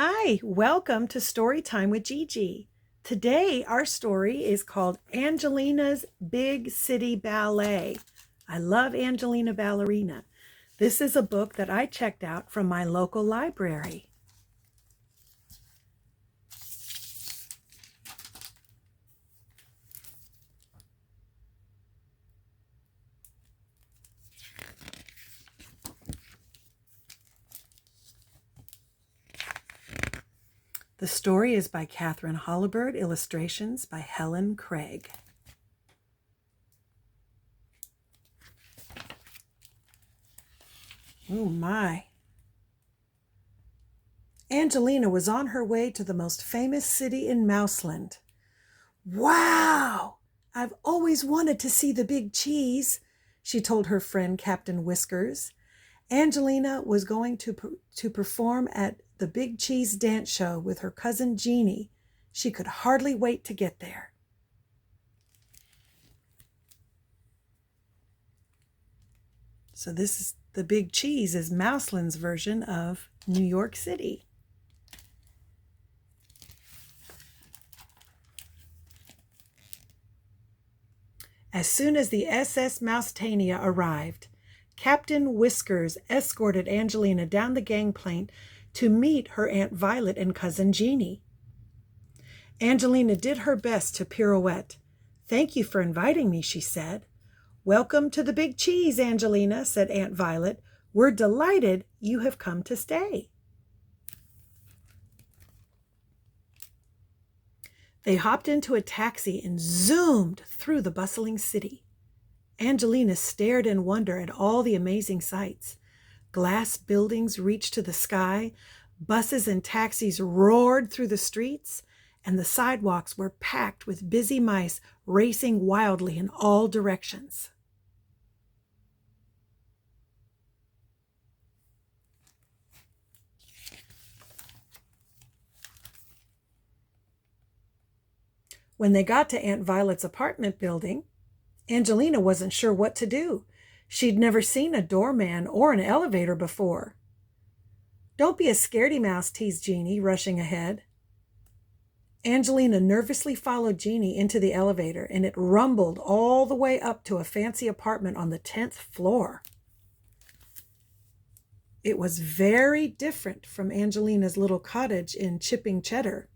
Hi, welcome to Story Time with Gigi. Today, our story is called Angelina's Big City Ballet. I love Angelina Ballerina. This is a book that I checked out from my local library. The story is by Catherine Hollibird, illustrations by Helen Craig. Oh my. Angelina was on her way to the most famous city in Mouseland. Wow! I've always wanted to see the big cheese, she told her friend Captain Whiskers. Angelina was going to perform at the Big Cheese dance show with her cousin Jeannie. She could hardly wait to get there. So this is the Big Cheese is Mouseland's version of New York City. As soon as the SS Mousetania arrived, Captain Whiskers escorted Angelina down the gangplank to meet her Aunt Violet and Cousin Jeannie. Angelina did her best to pirouette. "Thank you for inviting me," she said. "Welcome to the Big Cheese, Angelina," said Aunt Violet. "We're delighted you have come to stay." They hopped into a taxi and zoomed through the bustling city. Angelina stared in wonder at all the amazing sights. Glass buildings reached to the sky, buses and taxis roared through the streets, and the sidewalks were packed with busy mice racing wildly in all directions. When they got to Aunt Violet's apartment building, Angelina wasn't sure what to do. She'd never seen a doorman or an elevator before. "Don't be a scaredy mouse," teased Jeannie, rushing ahead. Angelina nervously followed Jeannie into the elevator, and it rumbled all the way up to a fancy apartment on the 10th floor. It was very different from Angelina's little cottage in Chipping Cheddar.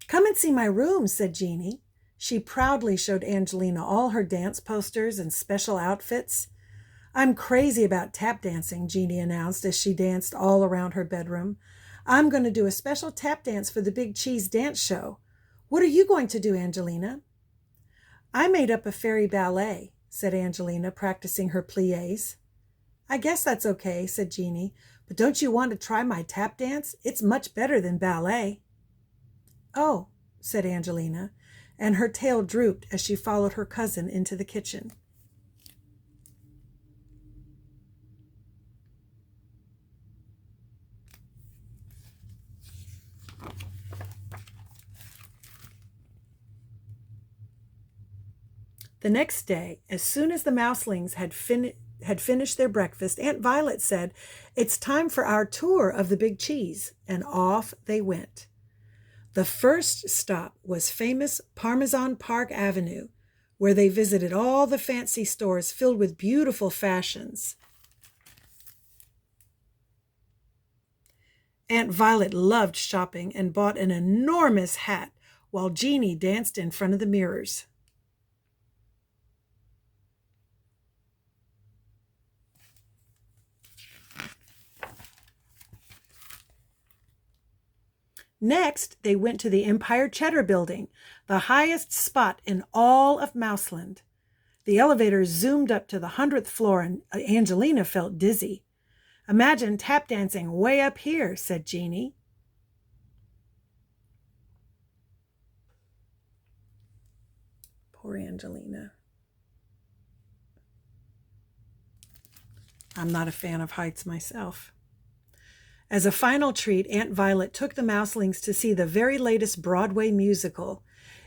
"Come and see my room," said Jeannie. She proudly showed Angelina all her dance posters and special outfits. "I'm crazy about tap dancing," Jeannie announced as she danced all around her bedroom. "I'm going to do a special tap dance for the Big Cheese dance show. What are you going to do, Angelina?" "I made up a fairy ballet," said Angelina, practicing her pliés. "I guess that's okay," said Jeannie. "But don't you want to try my tap dance? It's much better than ballet." "Oh," said Angelina, and her tail drooped as she followed her cousin into the kitchen. The next day, as soon as the mouselings had finished their breakfast, Aunt Violet said, "It's time for our tour of the Big Cheese," and off they went. The first stop was famous Parmesan Park Avenue, where they visited all the fancy stores filled with beautiful fashions. Aunt Violet loved shopping and bought an enormous hat while Jeannie danced in front of the mirrors. Next, they went to the Empire Cheddar Building, the highest spot in all of Mouseland. The elevator zoomed up to the 100th floor, and Angelina felt dizzy. "Imagine tap dancing way up here," said Jeannie. Poor Angelina. I'm not a fan of heights myself. As a final treat, Aunt Violet took the mouselings to see the very latest Broadway musical.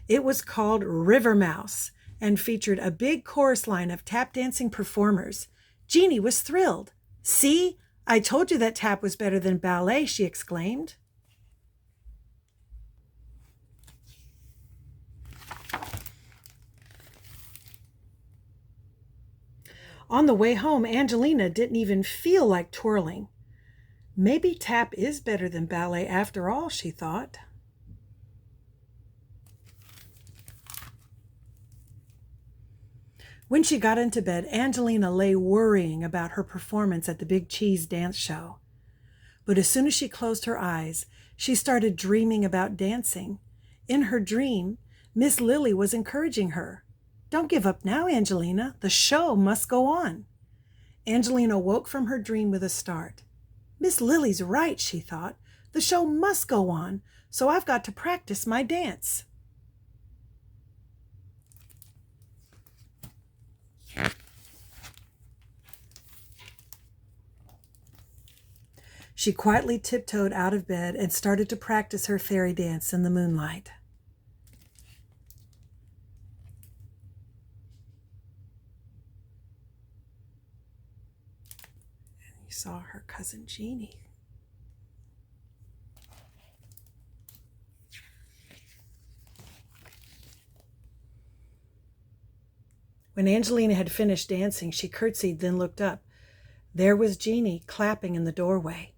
It was called River Mouse and featured a big chorus line of tap dancing performers. Jeannie was thrilled. "See, I told you that tap was better than ballet," she exclaimed. On the way home, Angelina didn't even feel like twirling. Maybe tap is better than ballet after all, she thought. When she got into bed, Angelina lay worrying about her performance at the Big Cheese dance show. But as soon as she closed her eyes, she started dreaming about dancing. In her dream, Miss Lily was encouraging her. "Don't give up now, Angelina. The show must go on." Angelina woke from her dream with a start. "Miss Lily's right," she thought. "The show must go on, so I've got to practice my dance." She quietly tiptoed out of bed and started to practice her fairy dance in the moonlight. And you saw her cousin Jeannie. When Angelina had finished dancing, she curtsied, then looked up. There was Jeannie clapping in the doorway.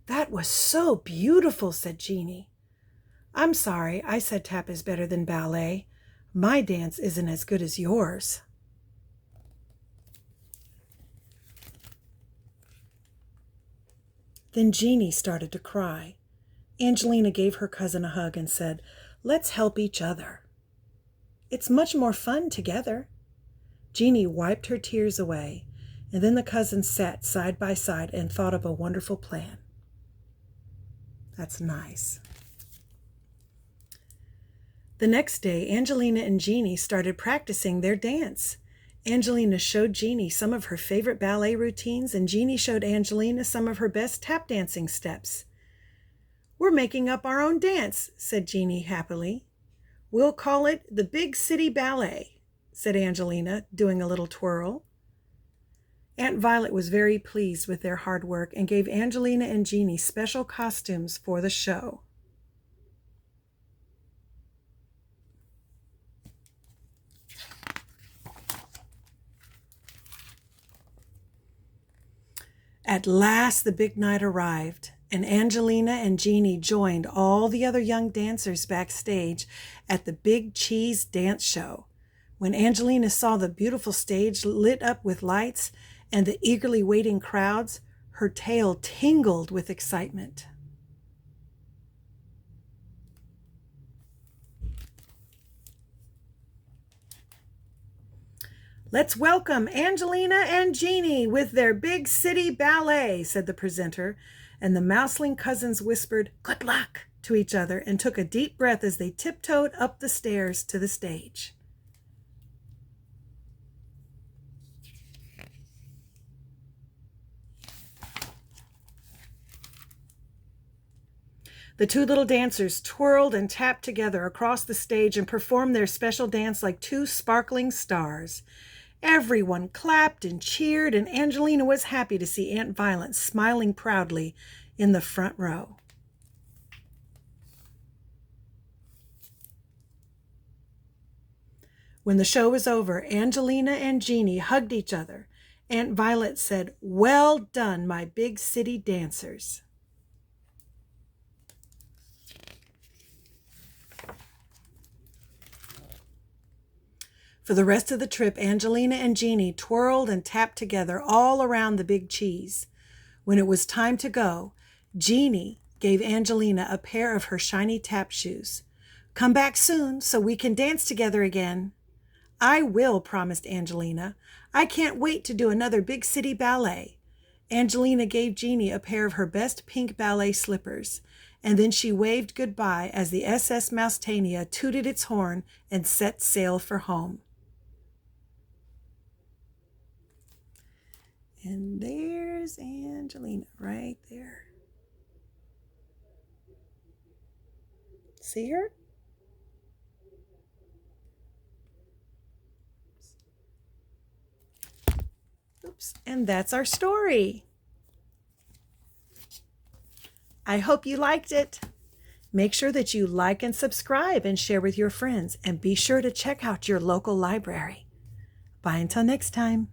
"That was so beautiful," said Jeannie. "I'm sorry, I said tap is better than ballet. My dance isn't as good as yours." Then Jeannie started to cry. Angelina gave her cousin a hug and said, "Let's help each other. It's much more fun together." Jeannie wiped her tears away, and then the cousins sat side by side and thought of a wonderful plan. That's nice. The next day, Angelina and Jeannie started practicing their dance. Angelina showed Jeannie some of her favorite ballet routines, and Jeannie showed Angelina some of her best tap dancing steps. "We're making up our own dance," said Jeannie happily. "We'll call it the Big City Ballet," said Angelina, doing a little twirl. Aunt Violet was very pleased with their hard work and gave Angelina and Jeannie special costumes for the show. At last the big night arrived, and Angelina and Jeannie joined all the other young dancers backstage at the Big Cheese dance show. When Angelina saw the beautiful stage lit up with lights and the eagerly waiting crowds, her tail tingled with excitement. "Let's welcome Angelina and Jeannie with their Big City Ballet," said the presenter, and the mouseling cousins whispered "Good luck" to each other and took a deep breath as they tiptoed up the stairs to the stage. The two little dancers twirled and tapped together across the stage and performed their special dance like two sparkling stars. Everyone clapped and cheered, and Angelina was happy to see Aunt Violet smiling proudly in the front row. When the show was over, Angelina and Jeannie hugged each other. Aunt Violet said, "Well done, my big city dancers." For the rest of the trip, Angelina and Jeannie twirled and tapped together all around the Big Cheese. When it was time to go, Jeannie gave Angelina a pair of her shiny tap shoes. "Come back soon so we can dance together again." "I will," promised Angelina. "I can't wait to do another Big City Ballet." Angelina gave Jeannie a pair of her best pink ballet slippers, and then she waved goodbye as the SS Mousetania tooted its horn and set sail for home. And there's Angelina right there. See her? groups. And that's our story. I hope you liked it. Make sure that you like and subscribe and share with your friends. And be sure to check out your local library. Bye until next time.